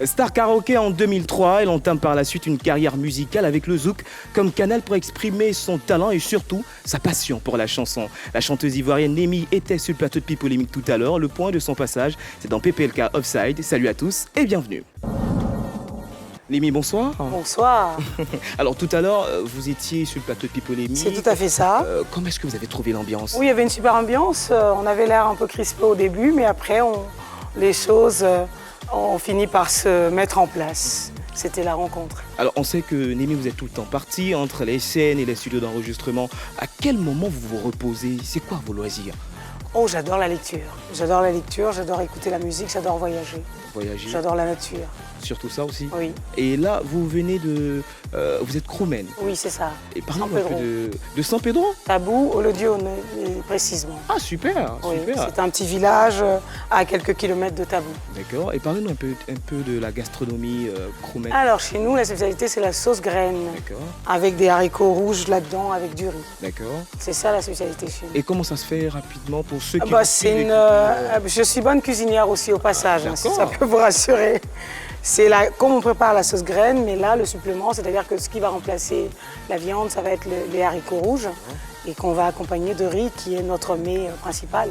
Star karaoké en 2003, elle entame par la suite une carrière musicale avec le zouk comme canal pour exprimer son talent et surtout sa passion pour la chanson. La chanteuse ivoirienne Némi était sur le plateau de Pipolémique tout à l'heure. Le point de son passage, c'est dans PPLK Offside. Salut à tous et bienvenue. Némi, bonsoir. Bonsoir. Alors tout à l'heure, vous étiez sur le plateau de Pipolémique. C'est tout à fait ça. Comment est-ce que vous avez trouvé l'ambiance? Oui, il y avait une super ambiance. On avait l'air un peu crispé au début, mais après, les choses ont fini par se mettre en place. C'était la rencontre. Alors on sait que Némi, vous êtes tout le temps parti entre les scènes et les studios d'enregistrement. À quel moment vous vous reposez? C'est quoi vos loisirs? Oh, j'adore la lecture. J'adore la lecture, j'adore écouter la musique, j'adore voyager. Voyager? J'adore la nature. Surtout ça aussi? Oui. Et là, vous venez de... vous êtes crewman. Oui, c'est ça. Et parlez-moi un peu de San Pedro? Tabou, Olodione, précisément. Ah, super, Oui, super. c'est un petit village à quelques kilomètres de Tabou. D'accord. Et parlez-nous un peu de la gastronomie crewman. Alors, chez nous, la spécialité, c'est la sauce graine. D'accord. Avec des haricots rouges là-dedans, avec du riz. D'accord. C'est ça la spécialité chez nous. Et comment ça se fait rapidement pour ceux qui... Je suis bonne cuisinière aussi au passage, hein, si ça D'accord. peut vous rassurer. Comme on prépare la sauce graine, mais là, le supplément, c'est-à-dire que ce qui va remplacer la viande, ça va être les haricots rouges et qu'on va accompagner de riz, qui est notre mets principal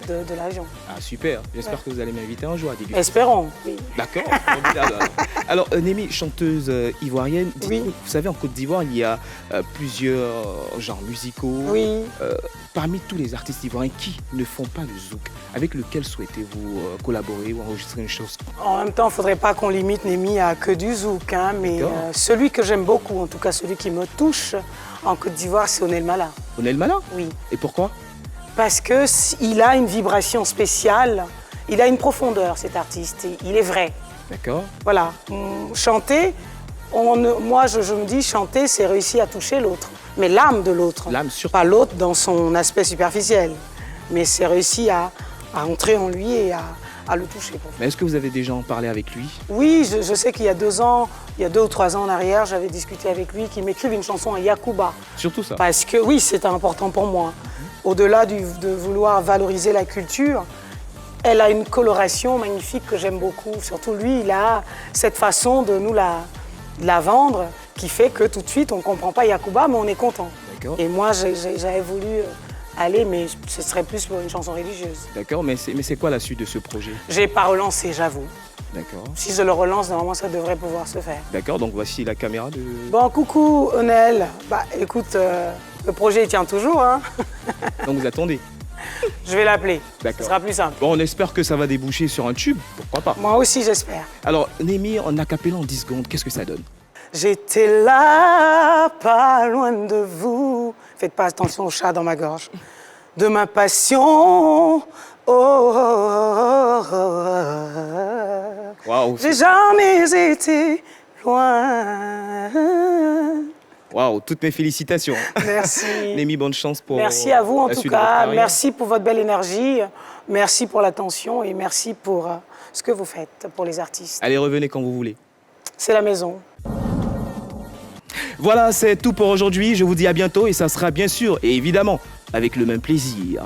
de la région. Ah, super. J'espère que vous allez m'inviter un jour à déguster. Espérons, oui. D'accord. Formidable. Alors, Némi, chanteuse ivoirienne, Oui. vous savez, en Côte d'Ivoire, il y a plusieurs genres musicaux. Oui. Parmi tous les artistes ivoiriens qui ne font pas le zouk, avec lequel souhaitez-vous collaborer ou enregistrer une chose? En même temps, il ne faudrait pas qu'on limite Némi à que du zouk, hein, mais celui que j'aime beaucoup, en tout cas celui qui me touche en Côte d'Ivoire, c'est Onel Mala. Onel Mala? Oui. Et pourquoi? Parce qu'il a une vibration spéciale, il a une profondeur, cet artiste, il est vrai. D'accord. Voilà, chanter, moi je me dis chanter, c'est réussir à toucher l'autre, mais l'âme de l'autre. L'âme surtout. Pas l'autre dans son aspect superficiel, mais c'est réussir à entrer en lui et à le toucher. Mais est-ce que vous avez déjà en parlé avec lui? Oui, je sais qu'il y a 2 ans, il y a 2 ou 3 ans en arrière, j'avais discuté avec lui qu'il m'écrive une chanson à Yacouba. Surtout ça. Parce que oui, c'est important pour moi. Au-delà de vouloir valoriser la culture, elle a une coloration magnifique que j'aime beaucoup. Surtout lui, il a cette façon de nous la vendre qui fait que tout de suite, on ne comprend pas Yacouba, mais on est content. Et moi, j'avais voulu aller, mais ce serait plus pour une chanson religieuse. D'accord, mais c'est quoi la suite de ce projet? Je n'ai pas relancé, j'avoue. D'accord. Si je le relance, normalement, ça devrait pouvoir se faire. D'accord, donc voici la caméra de... Bon, coucou, Onel. Bah, écoute, le projet, il tient toujours, hein. Donc vous attendez? Je vais l'appeler. D'accord. Ce sera plus simple. Bon, on espère que ça va déboucher sur un tube, pourquoi pas. Moi aussi, j'espère. Alors, Némi, en acapella en 10 secondes, qu'est-ce que ça donne? J'étais là, pas loin de vous. Faites pas attention au chat dans ma gorge. De ma passion. Oh, oh, oh, oh, oh. Waouh. J'ai jamais été loin. Waouh, toutes mes félicitations. Merci. Némi, bonne chance pour... Merci à vous en la tout suite de votre cas. carrière. Merci pour votre belle énergie. Merci pour l'attention et merci pour ce que vous faites pour les artistes. Allez, revenez quand vous voulez. C'est la maison. Voilà, c'est tout pour aujourd'hui. Je vous dis à bientôt et ça sera bien sûr et évidemment avec le même plaisir.